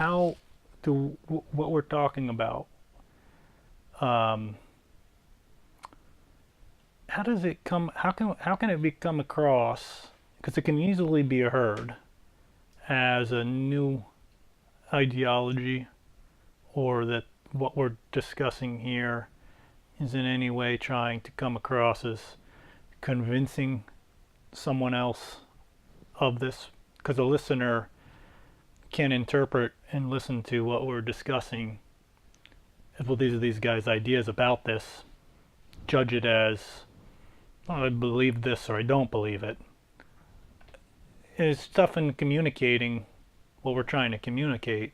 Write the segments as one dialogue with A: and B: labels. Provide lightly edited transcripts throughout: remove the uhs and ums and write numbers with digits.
A: how do what we're talking about, um, how does it come, how can it become across, because it can easily be heard as a new ideology, or that what we're discussing here is in any way trying to come across as convincing someone else of this, because a listener can interpret and listen to what we're discussing as, well, these are these guys' ideas about this, judge it as, oh, I believe this or I don't believe it. It's tough in communicating what we're trying to communicate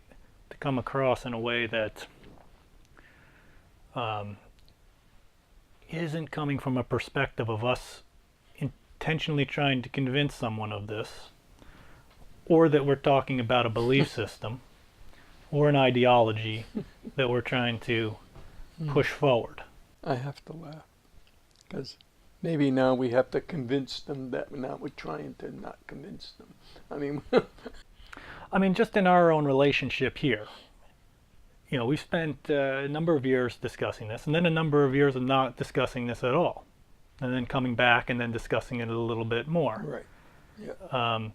A: to come across in a way that um, isn't coming from a perspective of us intentionally trying to convince someone of this, or that we're talking about a belief system or an ideology that we're trying to push forward.
B: I have to laugh because maybe now we have to convince them that now we're trying to not convince them.
A: I mean, just in our own relationship here, we spent a number of years discussing this, and then a number of years of not discussing this at all, and then coming back and then discussing it a little bit more.
B: Right. Yeah.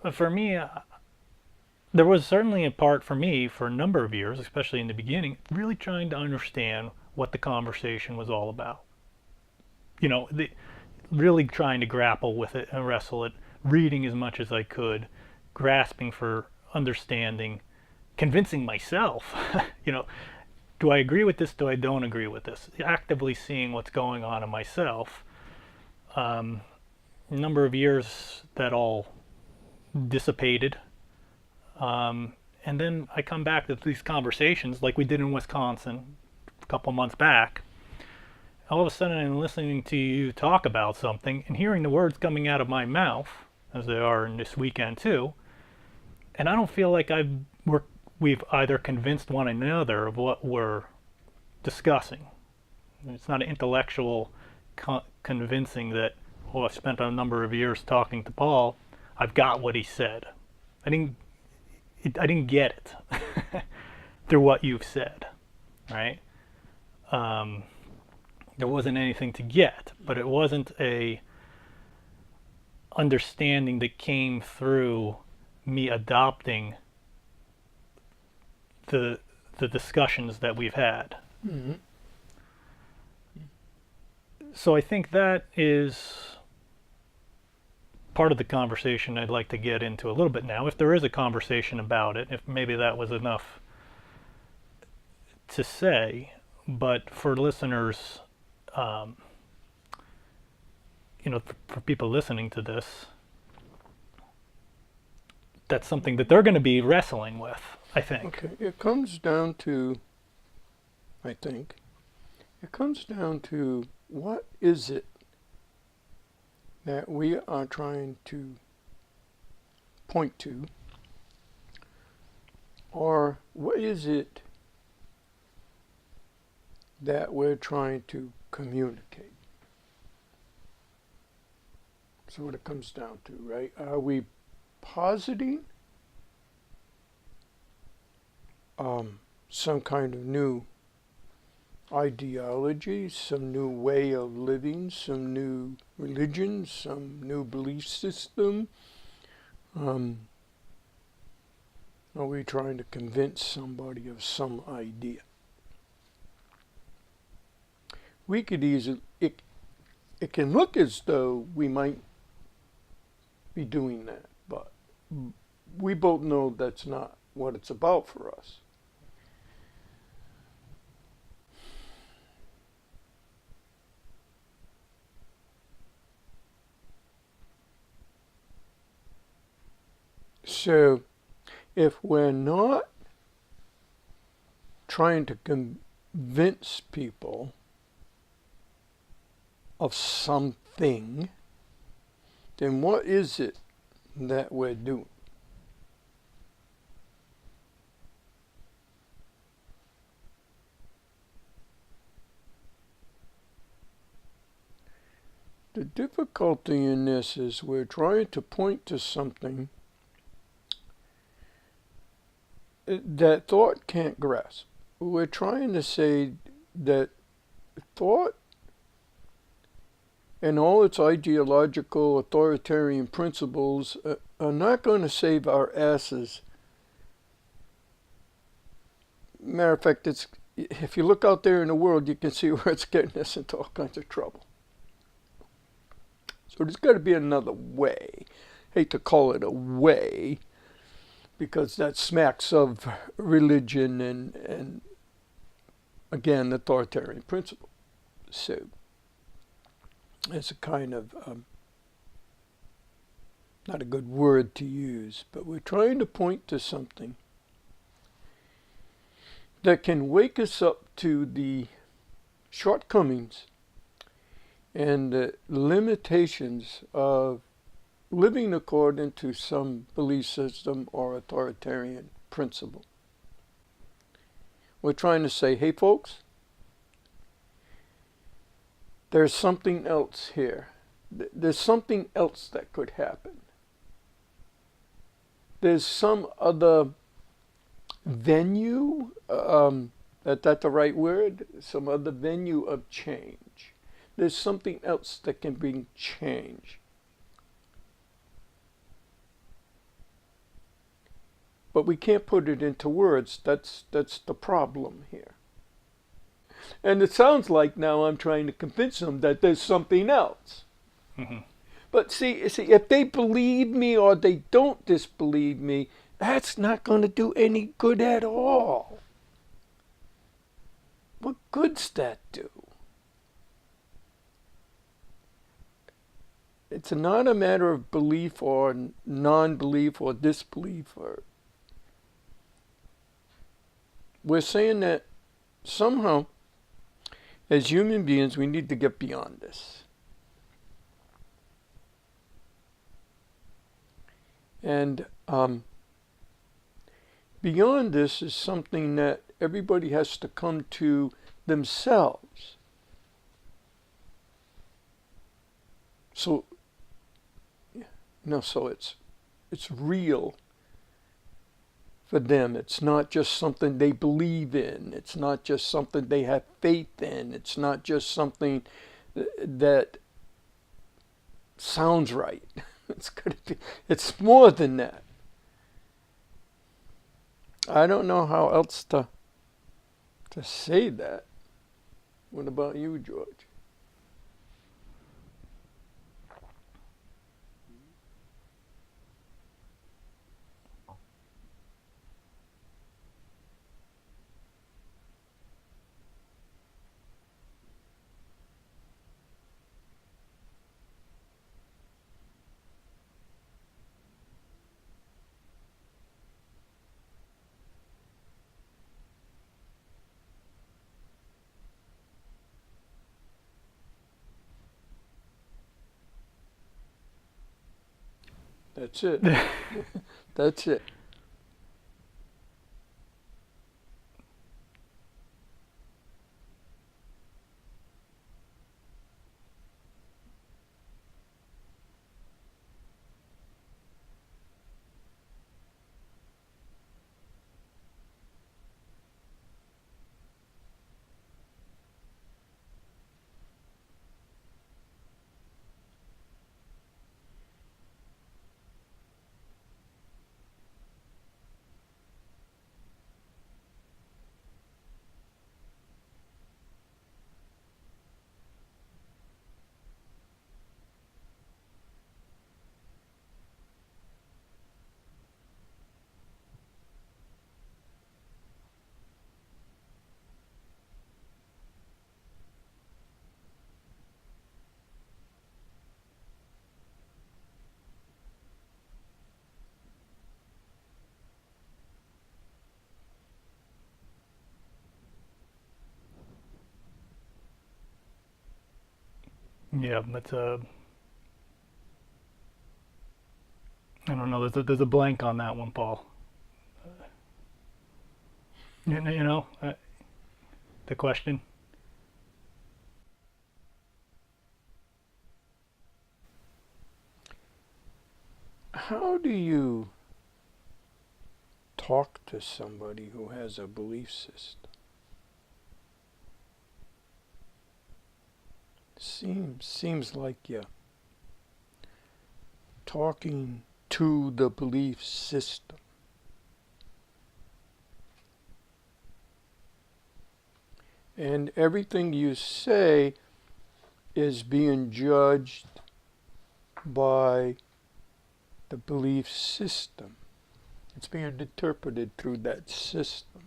A: But for me, there was certainly a part for me for a number of years, especially in the beginning, really trying to understand what the conversation was all about. Really trying to grapple with it and wrestle it, reading as much as I could, grasping for understanding, convincing myself, do I agree with this? Do I don't agree with this? Actively seeing what's going on in myself. A number of years that all dissipated. And then I come back to these conversations like we did in Wisconsin a couple months back. All of a sudden I'm listening to you talk about something and hearing the words coming out of my mouth, as they are in this weekend too, and I don't feel like we've either convinced one another of what we're discussing. It's not an intellectual convincing that, I've spent a number of years talking to Paul, I've got what he said. I didn't get it through what you've said, right? There wasn't anything to get, but it wasn't a understanding that came through me adopting the discussions that we've had.
B: Mm-hmm.
A: So I think that is part of the conversation I'd like to get into a little bit now, if there is a conversation about it, if maybe that was enough to say. But for listeners, for people listening to this, that's something that they're going to be wrestling with, I think.
B: Okay, it comes down to what is it that we are trying to point to, or what is it that we're trying to communicate? That's what it comes down to, right? Are we positing some kind of new ideology, some new way of living, some new religion, some new belief system? Are we trying to convince somebody of some idea? We could easily, it can look as though we might be doing that, but we both know that's not what it's about for us. So, if we're not trying to convince people of something, then what is it that we're doing? The difficulty in this is we're trying to point to something that thought can't grasp. We're trying to say that thought and all its ideological authoritarian principles are not going to save our asses. Matter of fact, if you look out there in the world, you can see where it's getting us into all kinds of trouble. So there's got to be another way. Hate to call it a way, because that smacks of religion and again, authoritarian principle. So it's a kind of, not a good word to use, but we're trying to point to something that can wake us up to the shortcomings and the limitations of living according to some belief system or authoritarian principle. We're trying to say, hey folks, there's something else here. There's something else that could happen. There's some other venue, is that the right word? Some other venue of change. There's something else that can bring change. But we can't put it into words. That's the problem here. And it sounds like now I'm trying to convince them that there's something else.
A: Mm-hmm.
B: But see, if they believe me or they don't disbelieve me, that's not going to do any good at all. What good's that do? It's not a matter of belief or non-belief or disbelief. We're saying that somehow, as human beings, we need to get beyond this. And beyond this is something that everybody has to come to themselves. So it's real for them. It's not just something they believe in. It's not just something they have faith in. It's not just something that sounds right. It's more than that. I don't know how else to say that. What about you, George? That's it. That's it.
A: Yeah, I don't know. There's a blank on that one, Paul. The question.
B: How do you talk to somebody who has a belief system. Seems like you're talking to the belief system. And everything you say is being judged by the belief system. It's being interpreted through that system.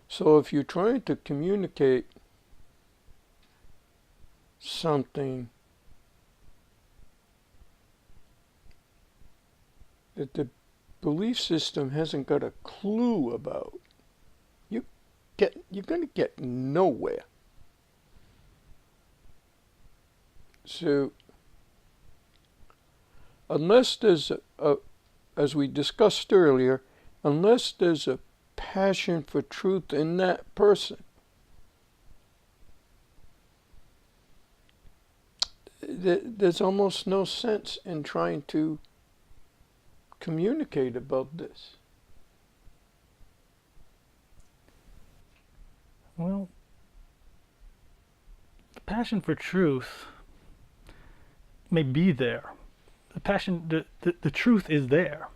B: So if you're trying to communicate something that the belief system hasn't got a clue about, you're going to get nowhere. So unless there's as we discussed earlier, unless there's a passion for truth in that person, there's almost no sense in trying to communicate about this.
A: Well, the passion for truth may be there. The passion, the truth is there.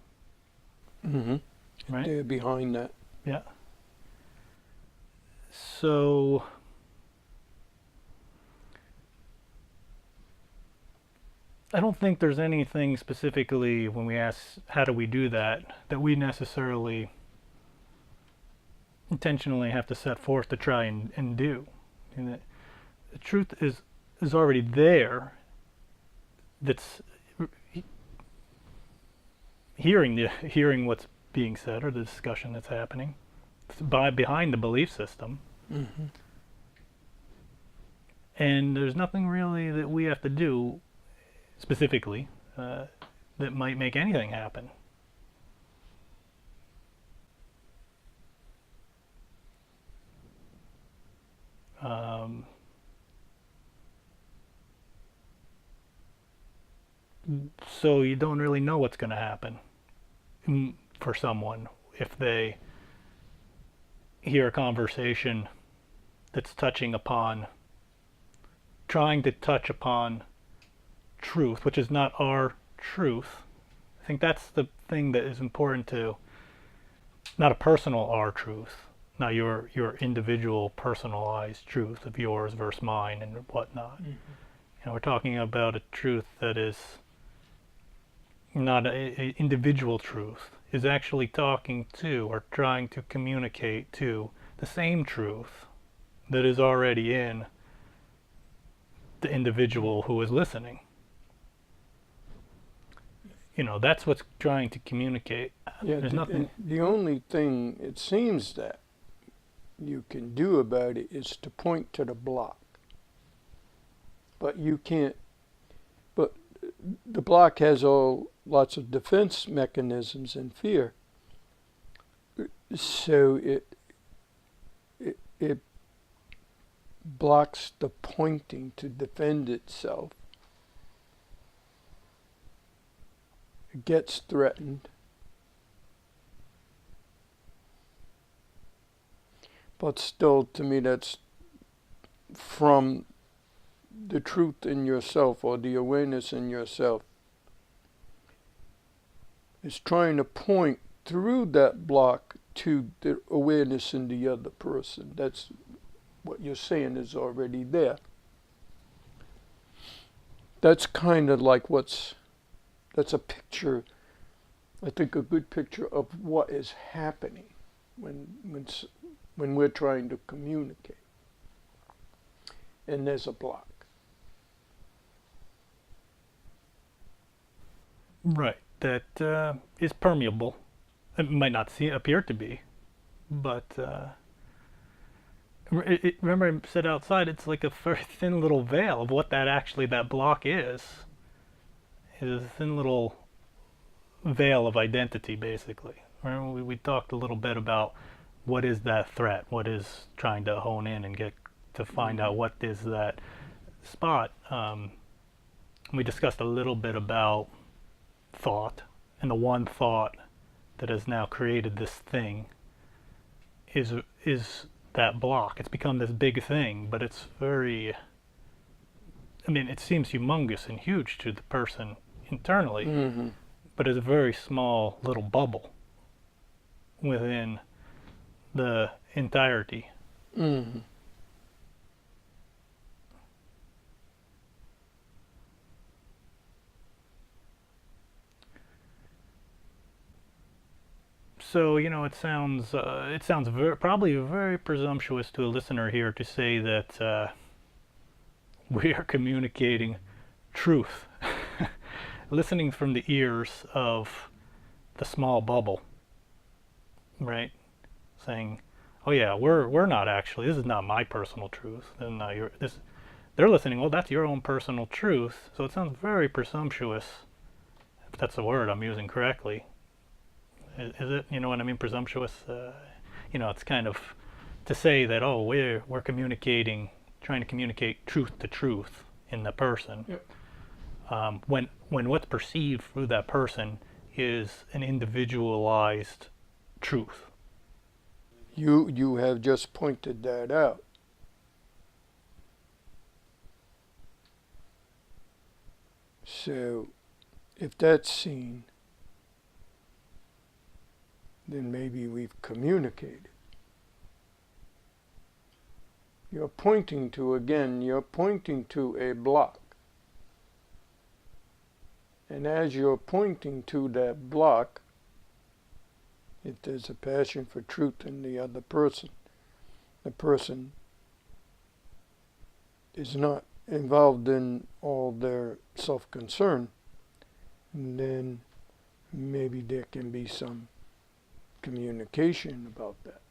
B: Mm-hmm.
A: Right?
B: They're behind that.
A: Yeah. So I don't think there's anything specifically when we ask how do we do that we necessarily intentionally have to set forth to try and do. And the truth is already there. That's hearing what's being said or the discussion that's happening. It's behind the belief system.
B: Mm-hmm.
A: And there's nothing really that we have to do specifically that might make anything happen. So you don't really know what's going to happen for someone if they hear a conversation that's trying to touch upon truth, which is not our truth. I think that's the thing that is important to, not a personal our truth, not your individual personalized truth of yours versus mine and whatnot. Mm-hmm. We're talking about a truth that is not an individual truth, is actually talking to or trying to communicate to the same truth that is already in the individual who is listening. That's what's trying to communicate.
B: Yeah,
A: There's nothing.
B: The only thing it seems that you can do about it is to point to the block. But you can't. But the block has lots of defense mechanisms and fear. So it blocks the pointing to defend itself. It gets threatened. But still, to me, that's from the truth in yourself or the awareness in yourself. It's trying to point through that block to the awareness in the other person. That's what you're saying is already there. That's kind of like that's a picture, I think a good picture of what is happening when we're trying to communicate. And there's a block.
A: Right. That is permeable. It might not appear to be, but remember I said outside, it's like a very thin little veil of what that block is. It is a thin little veil of identity, basically. Remember we talked a little bit about what is that threat, what is trying to hone in and get to find out what is that spot. We discussed a little bit about thought and the one thought that has now created this thing is that block. It's become this big thing, but it's very, I mean, it seems humongous and huge to the person internally,
B: Mm-hmm.
A: but it's a very small little bubble within the entirety.
B: Mm-hmm.
A: So, it sounds probably very presumptuous to a listener here to say that we are communicating truth, listening from the ears of the small bubble, right? Saying, "Oh yeah, we're not actually. This is not my personal truth." And they're listening. Well, that's your own personal truth. So it sounds very presumptuous, if that's the word I'm using correctly. Is it? You know what I mean? Presumptuous. It's kind of to say that, oh, we're communicating, trying to communicate truth to truth in the person.
B: Yep.
A: When what's perceived through that person is an individualized truth.
B: You have just pointed that out. So, if that's seen, then maybe we've communicated. You're pointing to a block. And as you're pointing to that block, if there's a passion for truth in the other person, the person is not involved in all their self-concern, then maybe there can be some communication about that.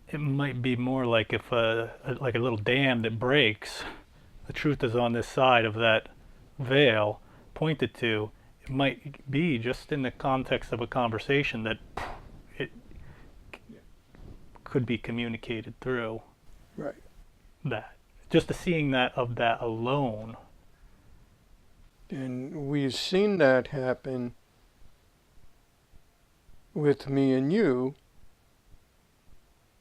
A: It might be more like if like a little dam that breaks, the truth is on this side of that veil pointed to. It might be just in the context of a conversation that it could be communicated through
B: Right.
A: that. Just the seeing that of that alone.
B: And we've seen that happen with me and you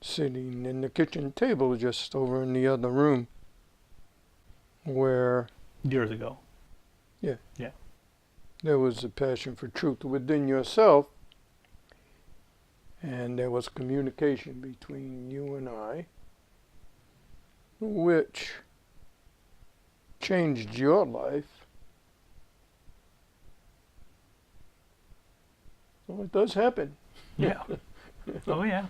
B: sitting in the kitchen table just over in the other room where
A: Years ago.
B: there was a passion for truth within yourself, and there was communication between you and I, which changed your life. So it does happen.
A: Yeah. Oh yeah.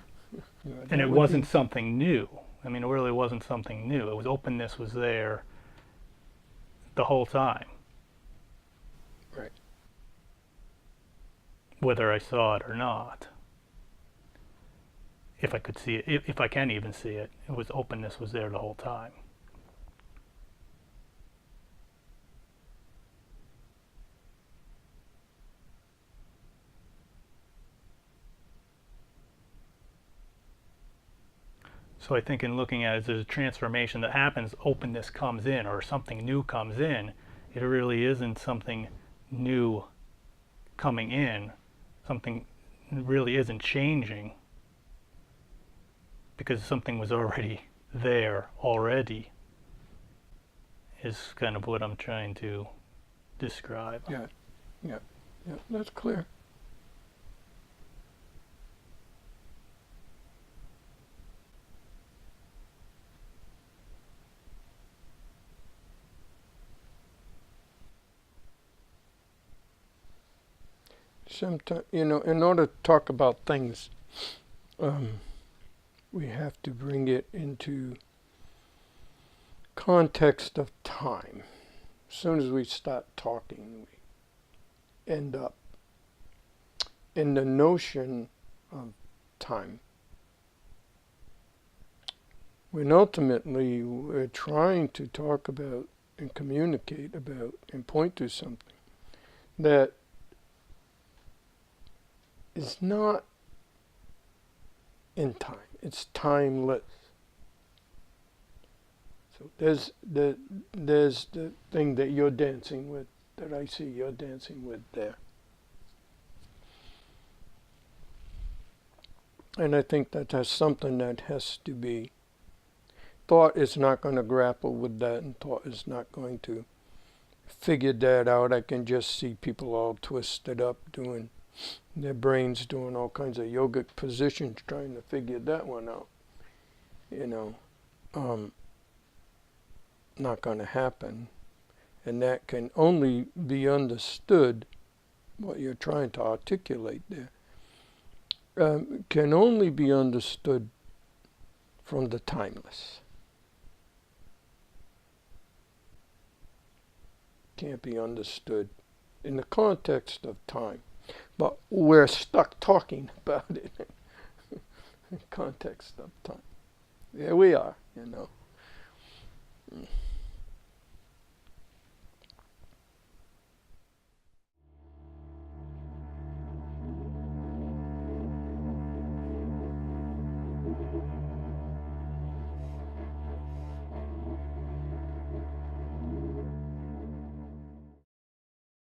B: Yeah,
A: And
B: that
A: it
B: would
A: wasn't
B: be-
A: something new. I mean, it really wasn't something new. It was openness was there the whole time.
B: Right.
A: Whether I saw it or not. If I could see it, if I can even see it, it was openness was there the whole time. So I think in looking at it, there's a transformation that happens, openness comes in or something new comes in. It really isn't something new coming in. Something really isn't changing because something was already there already is kind of what I'm trying to describe.
B: Yeah, yeah, yeah, that's clear. Sometimes, in order to talk about things, we have to bring it into context of time. As soon as we start talking, we end up in the notion of time. When ultimately we're trying to talk about and communicate about and point to something that is not in time. It's timeless. So there's the thing that you're dancing with that I see you're dancing with there. And I think that that's something that has to be, thought is not going to grapple with that, and thought is not going to figure that out. I can just see people all twisted up doing, their brains doing all kinds of yogic positions trying to figure that one out. You know, not going to happen. And that can only be understood, what you're trying to articulate there, can only be understood from the timeless. Can't be understood in the context of time. But we're stuck talking about it in context of time. There we are, you know.